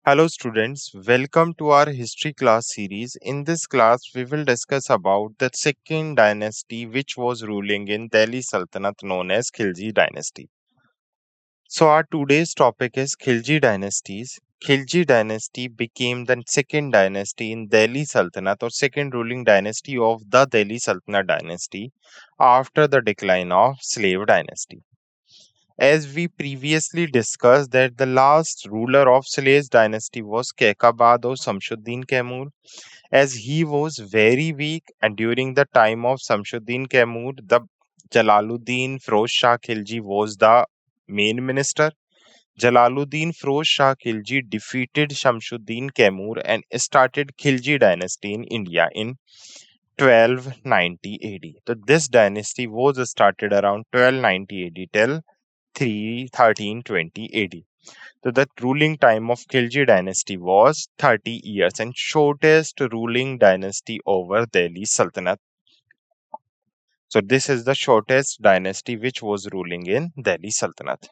Hello students, welcome to our history class series. In this class, we will discuss about the second dynasty which was ruling in Delhi Sultanate known as Khilji Dynasty. So our today's topic is Khilji Dynasties. Khilji Dynasty became the second dynasty in Delhi Sultanate or second ruling dynasty of the Delhi Sultanate dynasty after the decline of slave dynasty. As we previously discussed that the last ruler of Sale's dynasty was Kekabad or Samshuddin Kaimur, as he was very weak and during the time of Samshuddin Kaimur, the Jalaluddin Firoz Shah Khilji was the main minister. Jalaluddin Firoz Shah Khilji defeated Shamshuddin Kaimur and started Khilji dynasty in India in 1290 AD. So this dynasty was started around 1290 AD till 1320 AD. So the ruling time of Khilji dynasty was 30 years and shortest ruling dynasty over Delhi Sultanate. So this is the shortest dynasty which was ruling in Delhi Sultanate.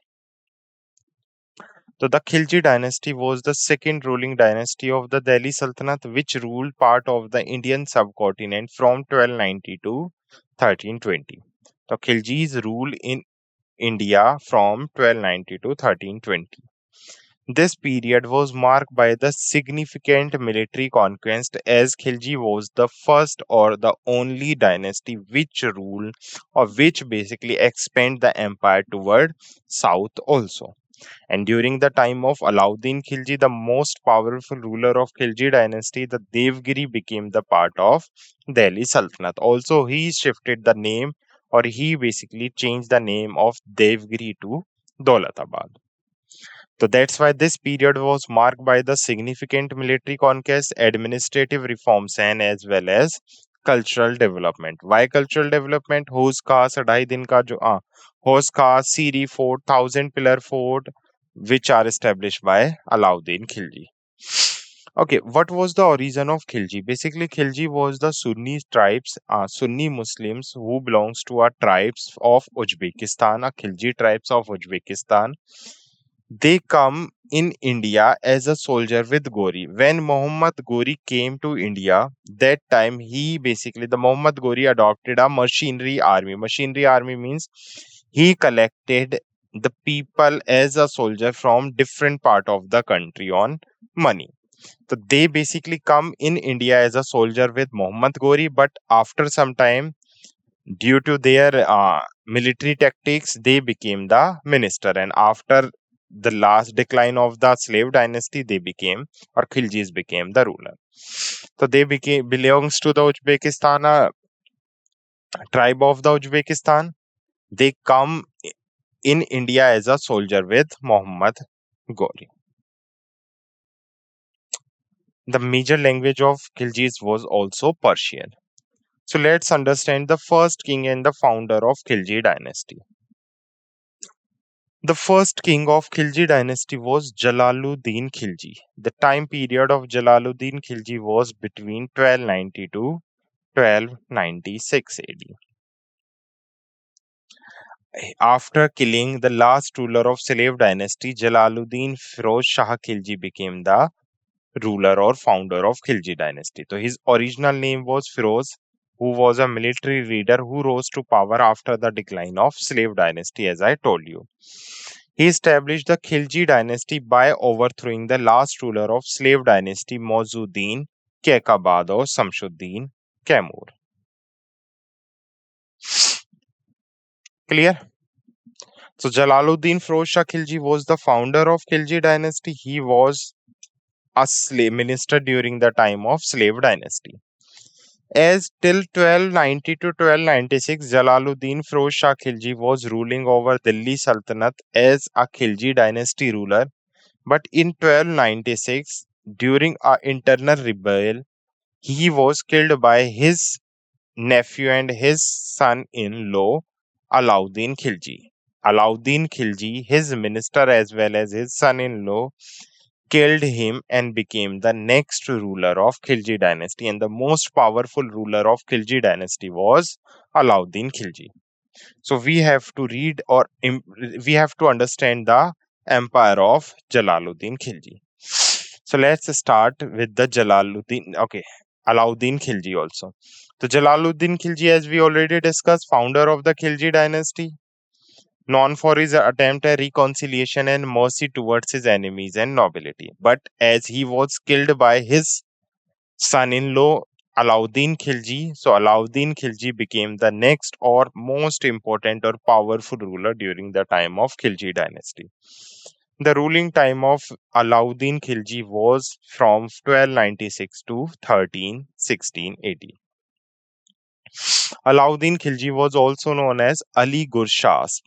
So the Khilji dynasty was the second ruling dynasty of the Delhi Sultanate which ruled part of the Indian subcontinent from 1290 to 1320. So Khilji's rule in India from 1290 to 1320. This period was marked by the significant military conquest as Khilji was the first or the only dynasty which ruled or which basically expand the empire toward south also. And during the time of Alauddin Khilji, the most powerful ruler of Khilji dynasty, the Devgiri became the part of Delhi Sultanate. Also, he shifted the name or he basically changed the name of Devgiri to Daulatabad. So that's why this period was marked by the significant military conquest, administrative reforms, and as well as cultural development. Why cultural development? Hose ka sadhai din ka jo Hose ka Siri Fort, Thousand Pillar Fort, which are established by Alauddin Khilji. Okay, what was the origin of Khilji? Basically, Khilji was the Sunni tribes, Sunni Muslims who belongs to our tribes of Uzbekistan, Khilji tribes of Uzbekistan. They come in India as a soldier with Gori. When Muhammad Gori came to India, that time the Muhammad Gori adopted a machinery army. Machinery army means he collected the people as a soldier from different part of the country on money. So they basically come in India as a soldier with Muhammad Gori, but after some time, due to their military tactics, they became the minister. And after the last decline of the slave dynasty, they became or Khiljis became the ruler. So they became belongs to the Uzbekistan tribe of the Uzbekistan. They come in India as a soldier with Muhammad Gori. The major language of Khiljis was also Persian. So let's understand the first king and the founder of Khilji dynasty. The first king of Khilji dynasty was Jalaluddin Khilji. The time period of Jalaluddin Khilji was between 1290 to 1296 AD. After killing the last ruler of slave dynasty, Jalaluddin Firoz Shah Khilji became the ruler or founder of Khilji dynasty. So his original name was Firoz, who was a military leader who rose to power after the decline of slave dynasty, as I told you. He established the Khilji dynasty by overthrowing the last ruler of slave dynasty, Mozuddin Kekabad or Samshuddin Kaimur. Clear? So Jalaluddin Firoz Shah Khilji was the founder of Khilji dynasty. He was a slave minister during the time of slave dynasty. As till 1290 to 1296, Jalaluddin Firoz Shah Khilji was ruling over Delhi Sultanate as a Khilji dynasty ruler. But in 1296, during an internal rebellion, he was killed by his nephew and his son-in-law, Alauddin Khilji. Alauddin Khilji, his minister as well as his son-in-law, killed him and became the next ruler of Khilji dynasty. And the most powerful ruler of Khilji dynasty was Alauddin Khilji. So we have to we have to understand the empire of Jalaluddin Khilji. So let's start with the Jalaluddin. Okay, Alauddin Khilji also. So Jalaluddin Khilji, as we already discussed, founder of the Khilji dynasty, known for his attempt at reconciliation and mercy towards his enemies and nobility. But as he was killed by his son-in-law Alauddin Khilji, so Alauddin Khilji became the next or most important or powerful ruler during the time of Khilji dynasty. The ruling time of Alauddin Khilji was from 1296 to 1316 AD. Alauddin Khilji was also known as Ali Gurshasp,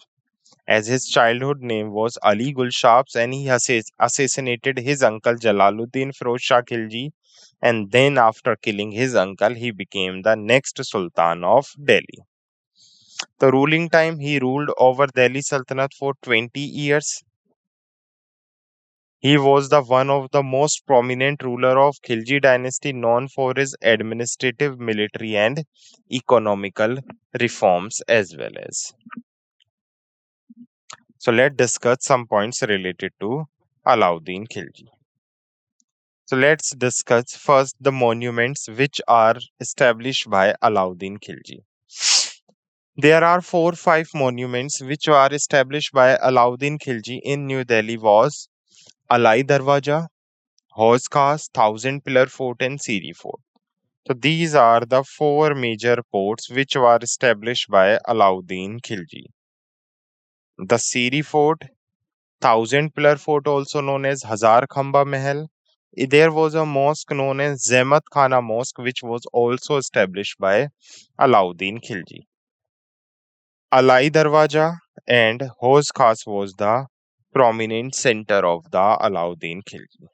as his childhood name was Ali Gulshabs, and he assassinated his uncle Jalaluddin Firoz Shah Khilji, and then after killing his uncle, he became the next Sultan of Delhi. The ruling time, he ruled over Delhi Sultanate for 20 years. He was the one of the most prominent ruler of Khilji dynasty, known for his administrative, military, and economical reforms as well as. So let's discuss some points related to Alauddin Khilji. So let's discuss first the monuments which are established by Alauddin Khilji. There are 4-5 monuments which are established by Alauddin Khilji in New Delhi was Alai Darwaja, Hauz Khas, Thousand Pillar Fort and Siri Fort. So these are the 4 major forts which were established by Alauddin Khilji. The Siri Fort, Thousand Pillar Fort, also known as Hazar Khamba Mahal. There was a mosque known as Zehmat Khana Mosque, which was also established by Alauddin Khilji. Alai Darwaja and Hauz Khas was the prominent center of the Alauddin Khilji.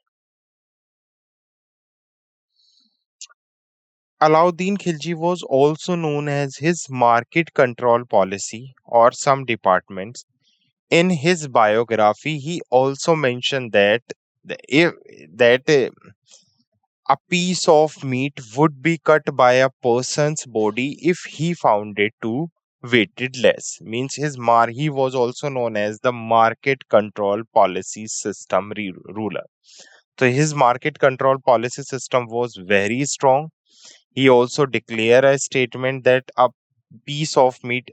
Alauddin Khilji was also known as his market control policy or some departments. In his biography, he also mentioned that if that a piece of meat would be cut by a person's body if he found it to weighted less. Means he was also known as the market control policy system ruler. So his market control policy system was very strong. He also declared a statement that a piece of meat,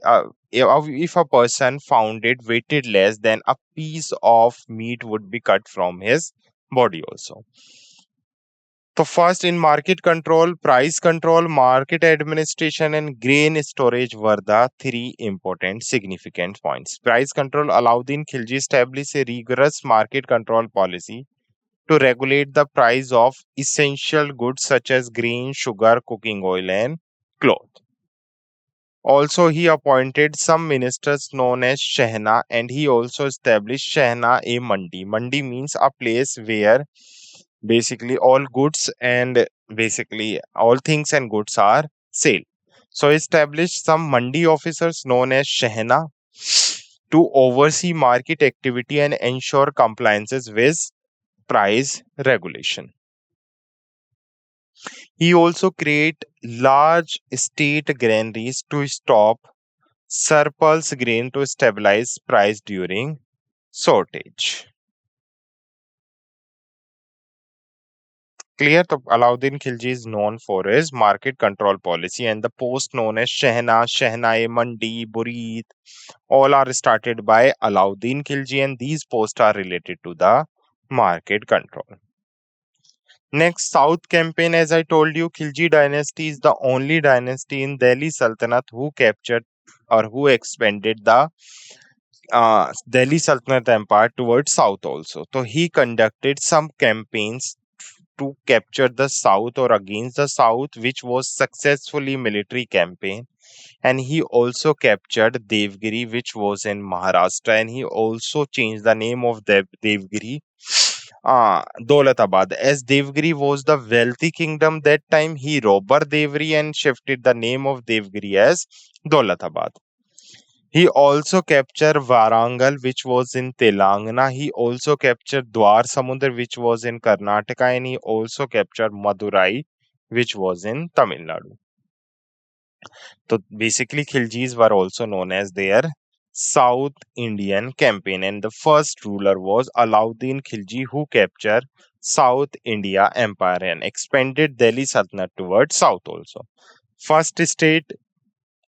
if a person found it weighted less, then a piece of meat would be cut from his body also. So first in market control, price control, market administration and grain storage were the 3 important significant points. Price control, Alauddin Khilji established a rigorous market control policy to regulate the price of essential goods such as grain, sugar, cooking oil and cloth. Also, he appointed some ministers known as Shehna, and he also established Shehna a Mandi. Mandi means a place where basically all goods and basically all things and goods are sold. So, he established some Mandi officers known as Shehna to oversee market activity and ensure compliances with price regulation. He also create large state granaries to stop surplus grain to stabilize price during shortage. Clear? So Alauddin Khilji is known for his market control policy, and the post known as Shehna, Shehna-e Mandi, Burit, all are started by Alauddin Khilji, and these posts are related to the market control. Next, South campaign. As I told you, Khilji dynasty is the only dynasty in Delhi Sultanate who captured or who expanded the Delhi Sultanate Empire towards south also. So he conducted some campaigns to capture the south or against the south, which was successfully military campaign. And he also captured Devgiri, which was in Maharashtra, and he also changed the name of Devgiri Dolatabad. As Devgiri was the wealthy kingdom that time, he robbed Devgiri and shifted the name of Devgiri as Dolatabad. He also captured Warangal, which was in Telangana. He also captured Dwar Samudra, which was in Karnataka, and he also captured Madurai, which was in Tamil Nadu. So basically, Khiljis were also known as their South Indian campaign, and the first ruler was Alauddin Khilji, who captured South India Empire and expanded Delhi Sultanate towards south also. First state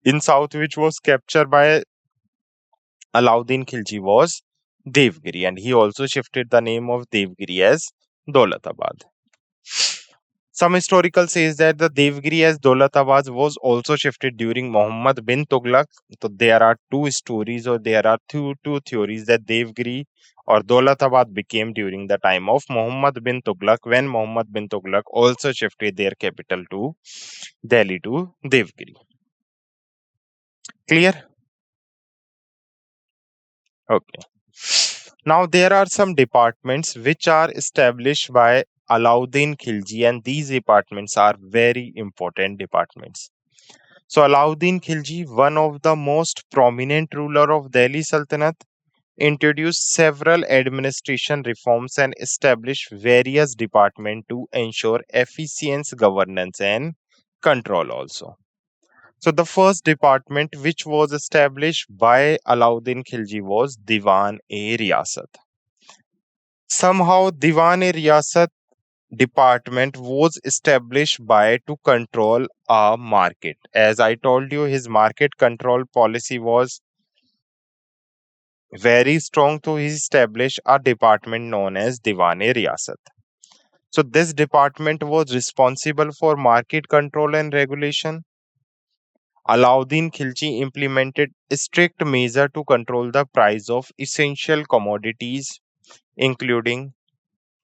in south which was captured by Alauddin Khilji was Devgiri, and he also shifted the name of Devgiri as Dolatabad. Some historical says that the Devgiri as Dolatabad was also shifted during Muhammad bin Tughlaq. So there are two stories, or there are two theories, that Devgiri or Dolatabad became during the time of Muhammad bin Tughlaq, when Muhammad bin Tughlaq also shifted their capital to Delhi to Devgiri. Clear? Okay. Now there are some departments which are established by Alauddin Khilji, and these departments are very important departments. So Alauddin Khilji, one of the most prominent ruler of Delhi Sultanate, introduced several administration reforms and established various departments to ensure efficient governance and control also. So the first department which was established by Alauddin Khilji was Diwan-e-Riyasat. Somehow Diwan-e-Riyasat department was established by to control a market. As I told you, his market control policy was very strong, so he established a department known as Diwan-e-Riyasat. So this department was responsible for market control and regulation. Alauddin Khilji implemented strict measures to control the price of essential commodities, including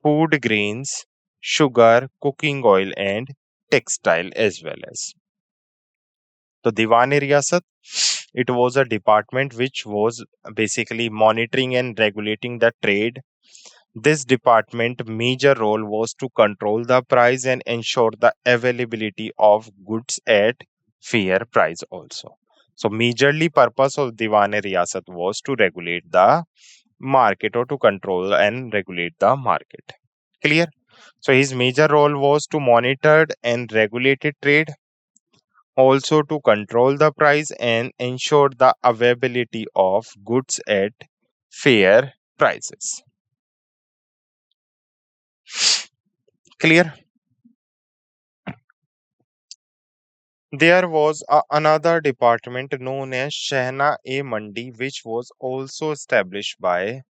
food grains, sugar, cooking oil, and textile as well as. So Diwan-e-Riyasat, it was a department which was basically monitoring and regulating the trade. This department major role was to control the price and ensure the availability of goods at fair price also. So majorly purpose of Diwan-e-Riyasat was to regulate the market, or to control and regulate the market. Clear? So his major role was to monitor and regulate trade, also to control the price and ensure the availability of goods at fair prices. Clear? There was another department known as Shehna-e-Mandi, which was also established by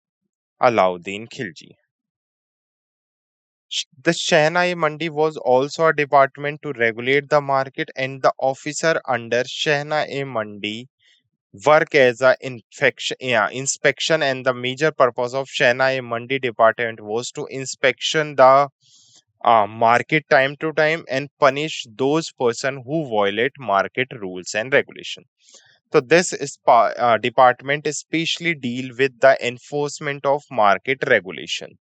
Alauddin Khilji. The Shehna-e-Mandi was also a department to regulate the market, and the officer under Shehna-e-Mandi work as a inspection, and the major purpose of Shehna-e-Mandi department was to inspection the market time to time and punish those person who violate market rules and regulation. So this is department especially deal with the enforcement of market regulation.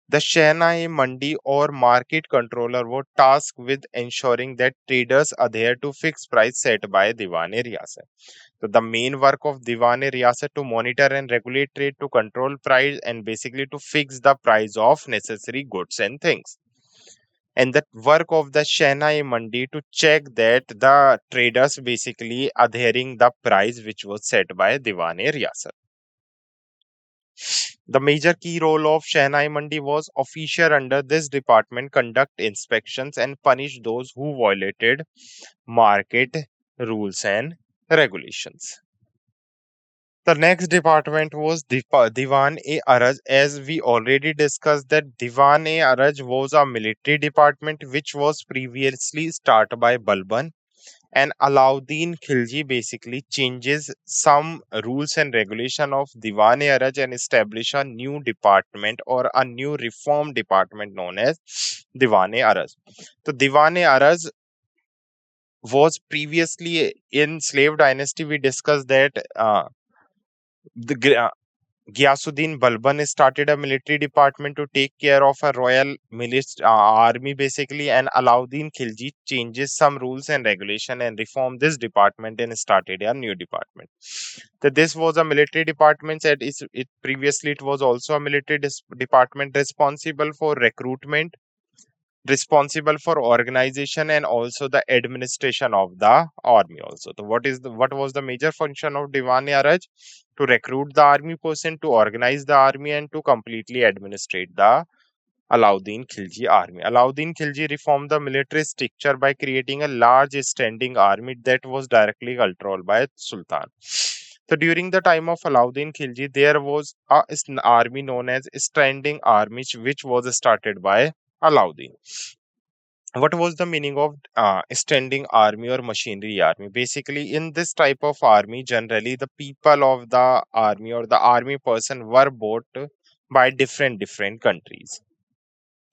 The Shehna Mandi or market controller were tasked with ensuring that traders adhere to fixed price set by Diwan-e-Riyasat. So the main work of Diwan-e-Riyasat to monitor and regulate trade, to control price, and basically to fix the price of necessary goods and things. And the work of the Shehna Mandi to check that the traders basically adhering the price which was set by Diwan-e-Riyasat. The major key role of Shehnai Mandi was official under this department conduct inspections and punish those who violated market rules and regulations. The next department was Diwan-e-Araj. As we already discussed, that Diwan-e-Araj was a military department which was previously started by Balban, and Alauddin Khilji basically changes some rules and regulation of Diwan-e-Araj and establish a new department or a new reform department known as Diwan-e-Araj. So Diwan-e-Araj was previously in slave dynasty. We discussed that the Ghiyasuddin Balban started a military department to take care of a royal army basically, and Alauddin Khilji changes some rules and regulation and reformed this department and started a new department. So this was a military department, and it previously it was also a military department responsible for recruitment, responsible for organization and also the administration of the army also. So what was the major function of Diwan-e-Araj? To recruit the army person, to organize the army, and to completely administrate the Alauddin Khilji army. Alauddin Khilji reformed the military structure by creating a large standing army that was directly controlled by Sultan. So during the time of Alauddin Khilji, there was an army known as standing army, which was started by Alauddin. What was the meaning of standing army or machinery army? Basically, in this type of army, generally the people of the army or the army person were bought by different countries.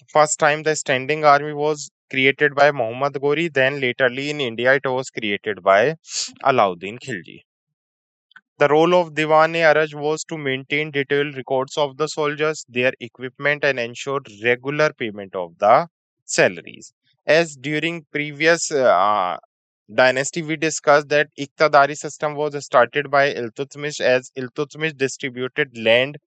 First time the standing army was created by Muhammad Ghori, then laterly in India it was created by Alauddin Khilji. The role of Diwan-e-Araj was to maintain detailed records of the soldiers, their equipment, and ensure regular payment of the salaries. As during previous dynasty, we discussed that Iqtidari system was started by Iltutmish, as Iltutmish distributed land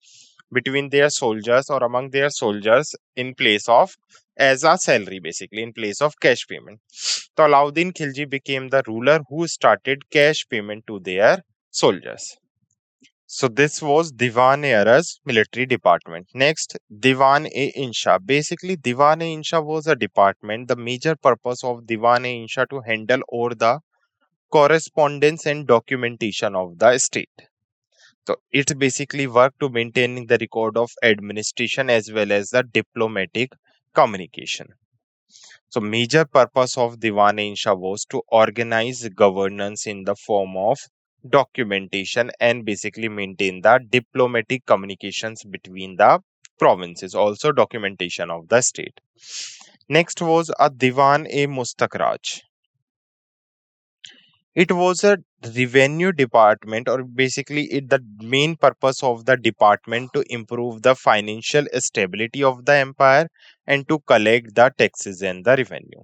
between their soldiers or among their soldiers in place of as a salary, basically in place of cash payment. So Alauddin Khilji became the ruler who started cash payment to their soldiers. So this was Diwan-e-Araj military department. Next, Diwan-e-Insha. Basically, Diwan-e-Insha was a department. The major purpose of Diwan-e-Insha to handle all the correspondence and documentation of the state. So it basically worked to maintaining the record of administration as well as the diplomatic communication. So major purpose of Diwan-e-Insha was to organize governance in the form of documentation and basically maintain the diplomatic communications between the provinces, also documentation of the state. Next was a Diwan-e-Mustakraj. It was a revenue department, or basically the main purpose of the department to improve the financial stability of the empire and to collect the taxes and the revenue.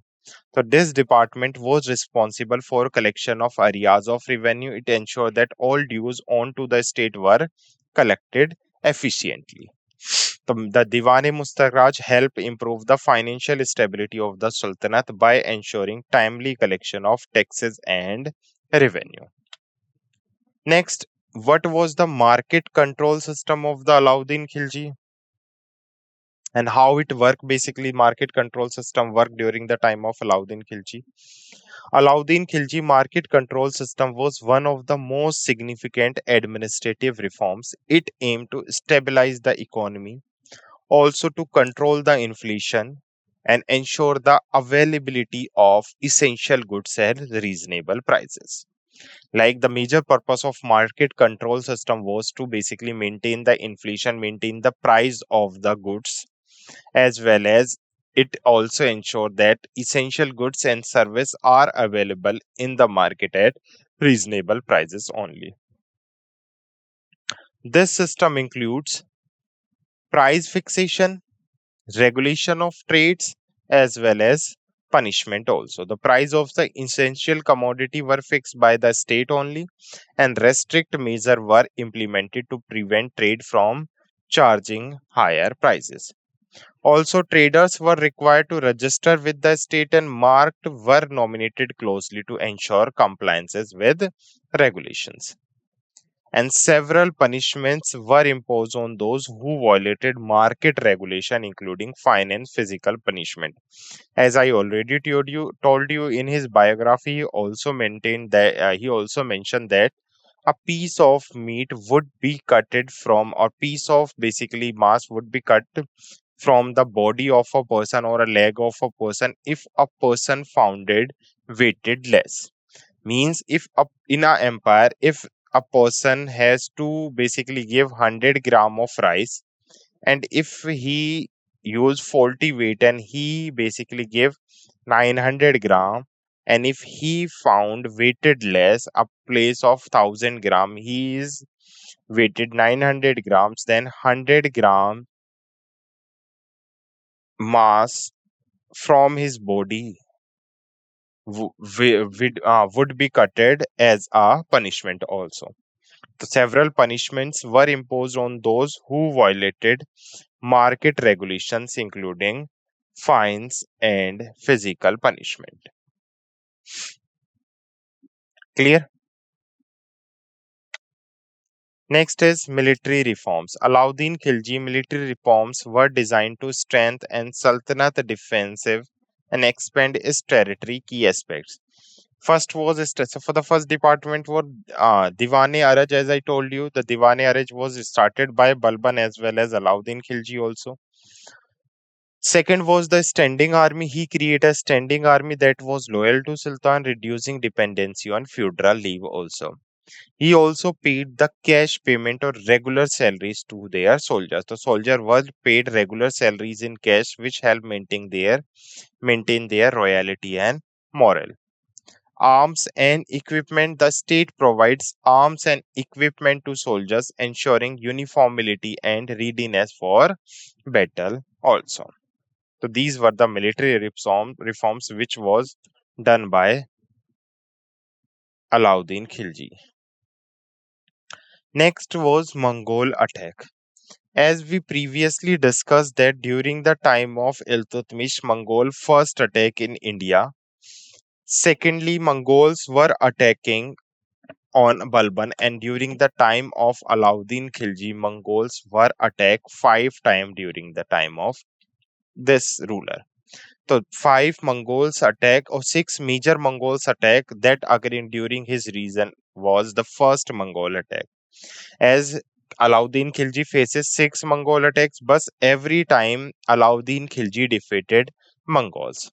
So this department was responsible for collection of areas of revenue. It ensured that all dues owed to the state were collected efficiently. The Diwan-e-Mustakraj helped improve the financial stability of the Sultanate by ensuring timely collection of taxes and revenue. Next, what was the market control system of the Alauddin Khilji and how it worked? Basically, market control system worked during the time of Alauddin Khilji. Alauddin Khilji market control system was one of the most significant administrative reforms. It aimed to stabilize the economy, also to control the inflation and ensure the availability of essential goods at reasonable prices. Like the major purpose of market control system was to basically maintain the inflation, maintain the price of the goods, as well as it also ensure that essential goods and service are available in the market at reasonable prices only. This system includes price fixation, regulation of trades, as well as punishment also. The price of the essential commodity were fixed by the state only, and restrict measures were implemented to prevent trade from charging higher prices. Also, traders were required to register with the state and marked were nominated closely to ensure compliances with regulations. And several punishments were imposed on those who violated market regulation, including fine and physical punishment. As I already told you in his biography, he also mentioned that a piece of meat would be cutted from, or piece of basically mass would be cut from the body of a person or a leg of a person if a person founded weighted less. Means if in a empire, if a person has to basically give 100 gram of rice, and if he use faulty weight and he basically give 900 gram, and if he found weighted less a place of 1000 gram, he is weighted 900 grams, then 100 gram mass from his body would be cutted as a punishment also. The several punishments were imposed on those who violated market regulations, including fines, and physical punishment. Clear? Next is military reforms. Alauddin Khilji military reforms were designed to strengthen Sultanate defensive and expand its territory key aspects. First was so for the first department was Diwane-Araj, as I told you. The Diwane-Araj was started by Balban as well as Alauddin Khilji also. Second was the standing army. He created a standing army that was loyal to Sultan, reducing dependency on feudal leave also. He also paid the cash payment or regular salaries to their soldiers. The soldier was paid regular salaries in cash, which helped maintain their royalty and morale. Arms and equipment. The state provides arms and equipment to soldiers, ensuring uniformity and readiness for battle also. So these were the military reforms which was done by Alauddin Khilji. Next was Mongol attack. As we previously discussed that during the time of Iltutmish, Mongol first attack in India. Secondly, Mongols were attacking on Balban, and during the time of Alauddin Khilji, Mongols were attacked 5 times during the time of this ruler. So 5 Mongols attack or 6 major Mongols attack that occurred during his reign was the first Mongol attack. As Alauddin Khilji faces 6 Mongol attacks, but every time Alauddin Khilji defeated Mongols.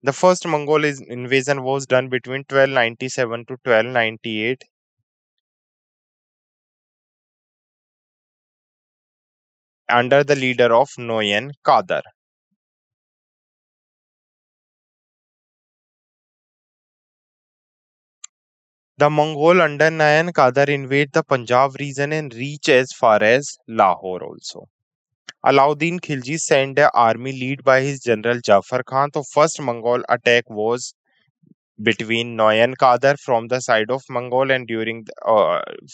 The first Mongol invasion was done between 1297 to 1298 under the leader of Noyan Kadar. The Mongol under Nayan Kadar invade the Punjab region and reach as far as Lahore also. Alauddin Khilji sent an army led by his general Jafar Khan. The first Mongol attack was between Noyan Kadar from the side of Mongol and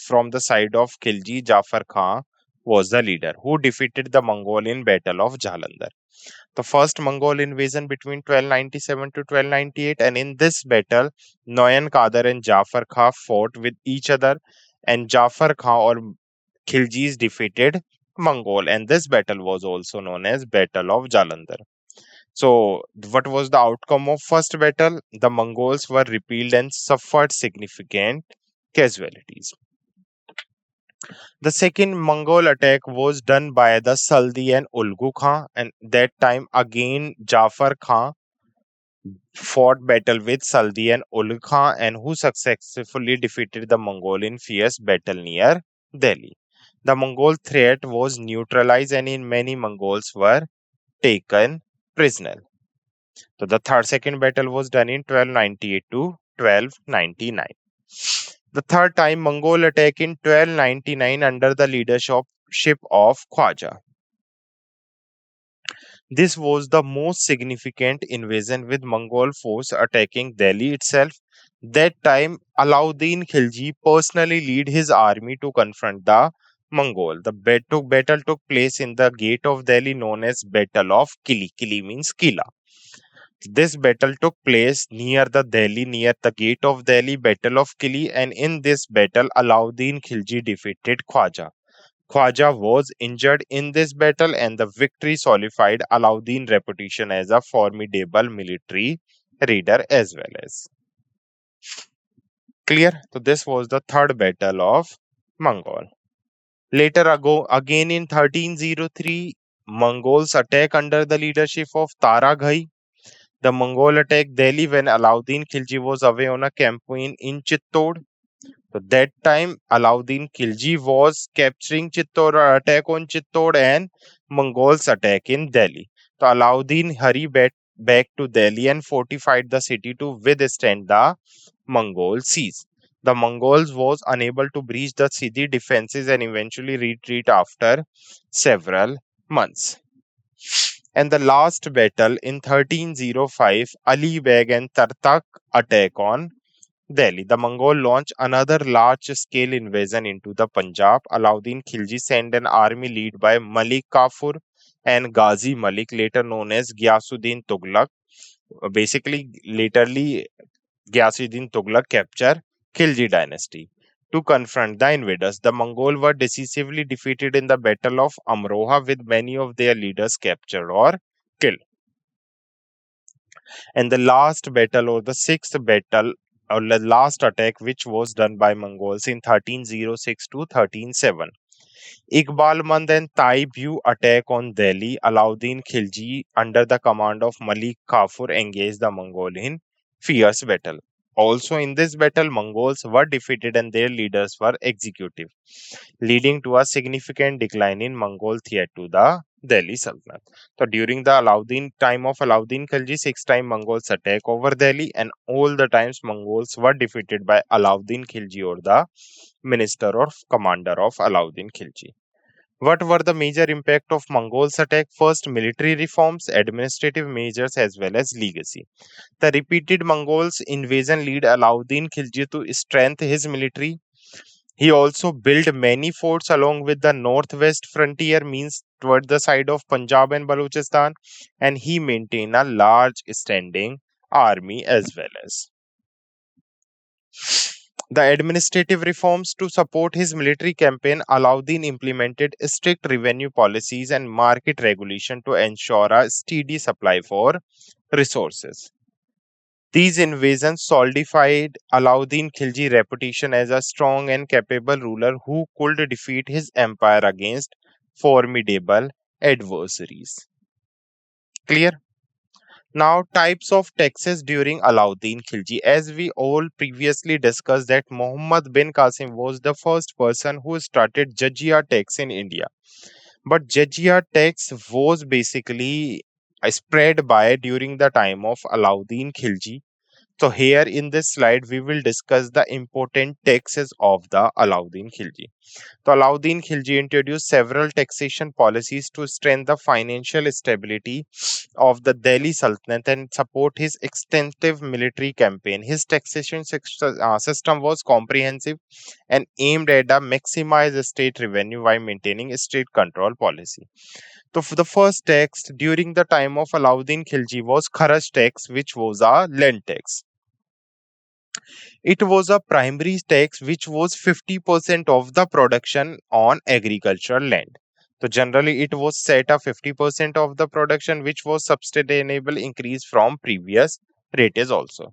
from the side of Khilji. Jafar Khan was the leader who defeated the Mongol in Battle of Jalandhar. The first Mongol invasion between 1297 to 1298, and in this battle, Noyan Kadar and Jafar Khan fought with each other, and Jafar Khan or Khiljis defeated Mongol, and this battle was also known as Battle of Jalandhar. So, what was the outcome of first battle? The Mongols were repelled and suffered significant casualties. The second Mongol attack was done by the Saldi and Ulgu Khan, and that time again Jafar Khan fought battle with Saldi and Ulgu Khan, and who successfully defeated the Mongol in fierce battle near Delhi. The Mongol threat was neutralized, and in many Mongols were taken prisoner. So the second battle was done in 1298 to 1299. The third time Mongol attack in 1299 under the leadership of Khwaja. This was the most significant invasion with Mongol force attacking Delhi itself. That time Alauddin Khilji personally led his army to confront the Mongol. The battle took place in the gate of Delhi known as Battle of Kili. Kili means Kila. This battle took place near the gate of Delhi, Battle of Kili, and in this battle, Alauddin Khilji defeated Khwaja. Khwaja was injured in this battle, and the victory solidified Alauddin's reputation as a formidable military leader as well as. Clear? So this was the third battle of Mongol. Later again in 1303, Mongols attack under the leadership of Tara Ghai. The Mongol attacked Delhi when Alauddin Khilji was away on a campaign in Chittor. So that time Alauddin Khilji was capturing Chittor or attack on Chittor and Mongols attack in Delhi. So Alauddin hurried back to Delhi and fortified the city to withstand the Mongol siege. The Mongols was unable to breach the city defenses and eventually retreat after several months. And the last battle in 1305, Ali Beg and Tartak attack on Delhi. The Mongol launched another large-scale invasion into the Punjab. Alauddin Khilji sent an army led by Malik Kafur and Ghazi Malik, later known as Ghiyasuddin Tughlaq, basically laterly Ghiyasuddin Tughlaq capture Khilji Dynasty. To confront the invaders, the Mongol were decisively defeated in the Battle of Amroha with many of their leaders captured or killed. And the last battle or the sixth battle or the last attack which was done by Mongols in 1306 to 1307. Iqbal Mand and Taibu attack on Delhi. Alauddin Khilji under the command of Malik Kafur engaged the Mongol in fierce battle. Also in this battle, Mongols were defeated and their leaders were executed, leading to a significant decline in Mongol threat to the Delhi Sultanate. So during the Alauddin time of Alauddin Khilji, six time Mongols attack over Delhi, and all the times Mongols were defeated by Alauddin Khilji or the minister or commander of Alauddin Khilji. What were the major impact of Mongols attack? First, military reforms, administrative measures as well as legacy. The repeated Mongols invasion lead Alauddin Khilji to strengthen his military. He also built many forts along with the northwest frontier, means toward the side of Punjab and Balochistan, and he maintained a large standing army as well as the administrative reforms. To support his military campaign, Alauddin implemented strict revenue policies and market regulation to ensure a steady supply for resources. These invasions solidified Alauddin Khilji's reputation as a strong and capable ruler who could defeat his empire against formidable adversaries. Clear? Now, types of taxes during Alauddin Khilji. As we all previously discussed, that Muhammad bin Qasim was the first person who started jizya tax in India. But jizya tax was basically spread by during the time of Alauddin Khilji. So here in this slide, we will discuss the important taxes of the Alauddin Khilji. So Alauddin Khilji introduced several taxation policies to strengthen the financial stability of the Delhi Sultanate and support his extensive military campaign. His taxation system was comprehensive and aimed at a maximize state revenue while maintaining a state control policy. So for the first tax during the time of Alauddin Khilji was Kharaj tax, which was a land tax. It was a primary tax which was 50% of the production on agricultural land. So generally it was set at 50% of the production, which was sustainable increase from previous rates also.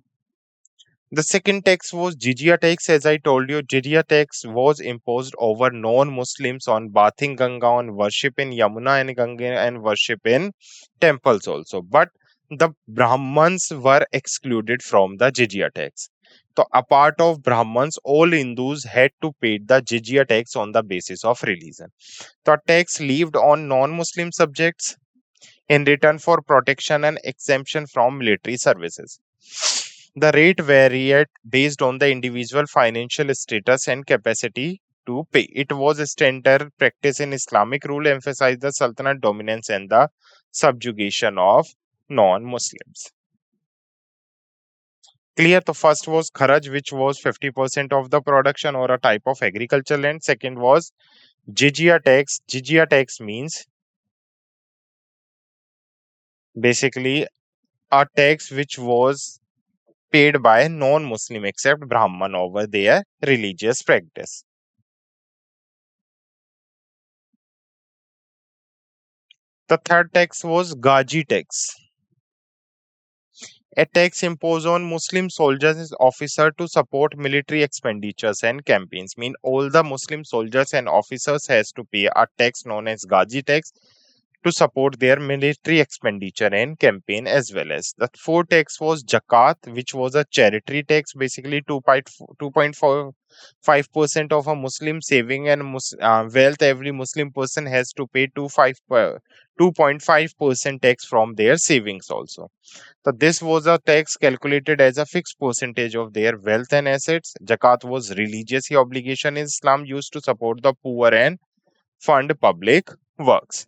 The second tax was jizya tax. As I told you, jizya tax was imposed over non-Muslims on bathing Ganga, on worship in Yamuna and Ganga, and worship in temples also. But the Brahmins were excluded from the jizya tax. So, apart of Brahmins, all Hindus had to pay the jizya tax on the basis of religion. The tax levied on non-Muslim subjects in return for protection and exemption from military services. The rate varied based on the individual financial status and capacity to pay. It was a standard practice in Islamic rule, emphasized the Sultanate dominance and the subjugation of non-Muslims. Clear. The first was Kharaj, which was 50% of the production or a type of agricultural land. Second was jizya tax. Jizya tax means basically a tax which was paid by non-Muslim except Brahman over their religious practice. The third tax was Ghazi tax. A tax imposed on Muslim soldiers and officers to support military expenditures and campaigns. Mean all the Muslim soldiers and officers has to pay a tax known as Ghazi tax to support their military expenditure and campaign as well as. The fourth tax was Zakat, which was a charity tax, basically 2.45% of a Muslim saving and wealth. Every Muslim person has to pay 2.5% tax from their savings also. So this was a tax calculated as a fixed percentage of their wealth and assets. Zakat was religious obligation in Islam used to support the poor and fund public works.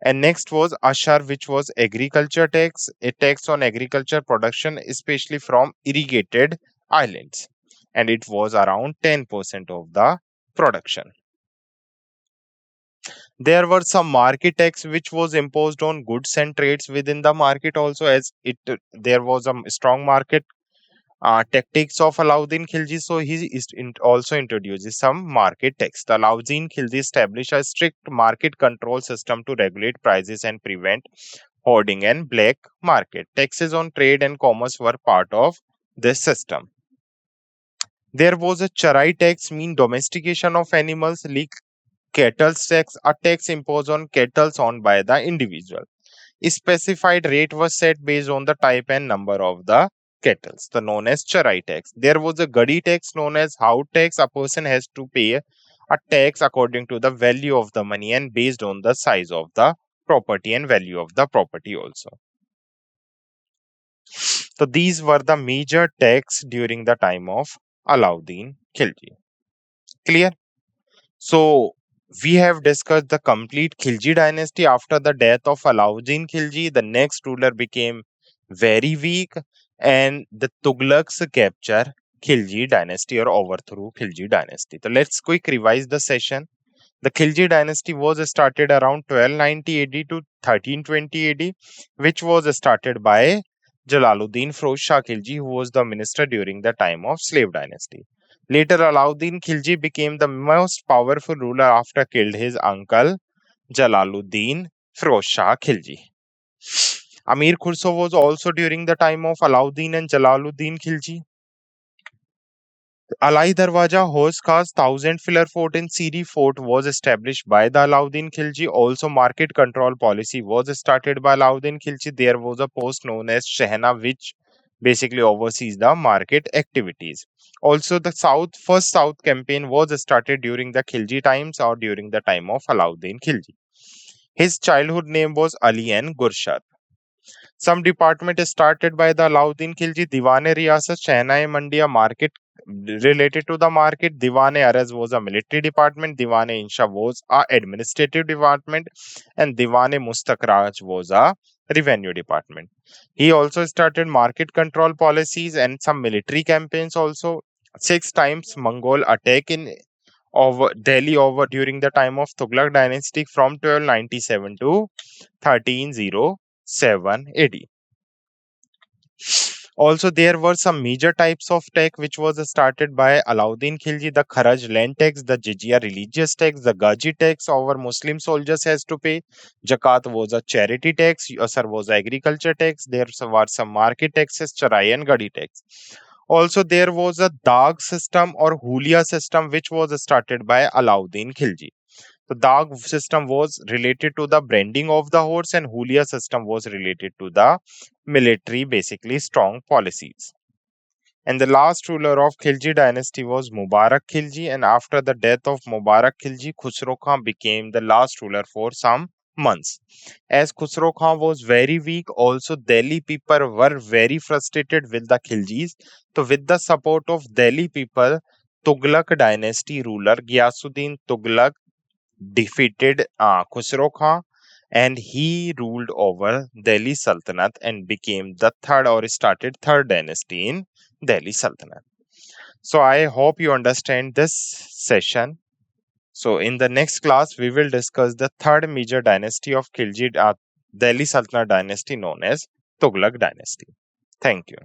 And next was Ashar, which was agriculture tax, a tax on agriculture production, especially from irrigated islands. And it was around 10% of the production. There were some market tax which was imposed on goods and trades within the market also, as it there was a strong market tactics of Alauddin Khilji. So also introduces some market tax. The Alauddin Khilji established a strict market control system to regulate prices and prevent hoarding and black market. Taxes on trade and commerce were part of this system. There was a charai tax, mean domestication of animals, like cattle tax, a tax imposed on cattle owned by the individual. A specified rate was set based on the type and number of the cattle, the known as charai tax. There was a gadi tax known as how tax. A person has to pay a tax according to the value of the money and based on the size of the property and value of the property also. So these were the major tax during the time of Alauddin Khilji. Clear? So we have discussed the complete Khilji dynasty. After the death of Alauddin Khilji, the next ruler became very weak, and the Tughlaqs capture Khilji dynasty or overthrew Khilji dynasty. So let's quick revise the session. The Khilji dynasty was started around 1290 AD to 1320 AD, which was started by Jalaluddin Firoz Shah Khilji, who was the minister during the time of slave dynasty. Later, Alauddin Khilji became the most powerful ruler after killed his uncle Jalaluddin Firoz Shah Khilji. Amir Khusro was also during the time of Alauddin and Jalaluddin Khilji. Alai Darwaja Horse Khas thousand pillar fort in Siri fort was established by the Alauddin Khilji. Also, market control policy was started by Alauddin Khilji. There was a post known as Shehna, which basically oversees the market activities. Also, the first South campaign was started during the Khilji times or during the time of Alauddin Khilji. His childhood name was Ali and Gurshad. Some department is started by the Alauddin Khilji. Diwane Riyasat, Shehna Mandiya market related to the market. Diwane Araz was a military department. Diwane Insha was a administrative department, and Diwane Mustakraj was a revenue department. He also started market control policies and some military campaigns also. 6 times Mongol attack in over Delhi over during the time of Tughlaq dynasty from 1297 to 1307 AD. Also, there were some major types of tax which was started by Alauddin Khilji: the Kharaj land tax, the Jizya religious tax, the Gaji tax over Muslim soldiers has to pay. Zakat was a charity tax. Asar was agriculture tax. There were some market taxes, Charai and Gadi tax. Also, there was a Dag system or Hulia system which was started by Alauddin Khilji. The Dag system was related to the branding of the horse, and Hulia system was related to the military, basically strong policies. And the last ruler of Khilji dynasty was Mubarak Khilji, and after the death of Mubarak Khilji, Khusro Khan became the last ruler for some months. As Khusro Khan was very weak, also Delhi people were very frustrated with the Khiljis. So with the support of Delhi people, Tughlaq dynasty ruler Ghiyasuddin Tughlaq defeated Khusro Khan, and he ruled over Delhi Sultanate and became the third or started third dynasty in Delhi Sultanate. So I hope you understand this session. So in the next class, we will discuss the third major dynasty of Khilji Delhi Sultanate dynasty known as Tughlaq dynasty. Thank you.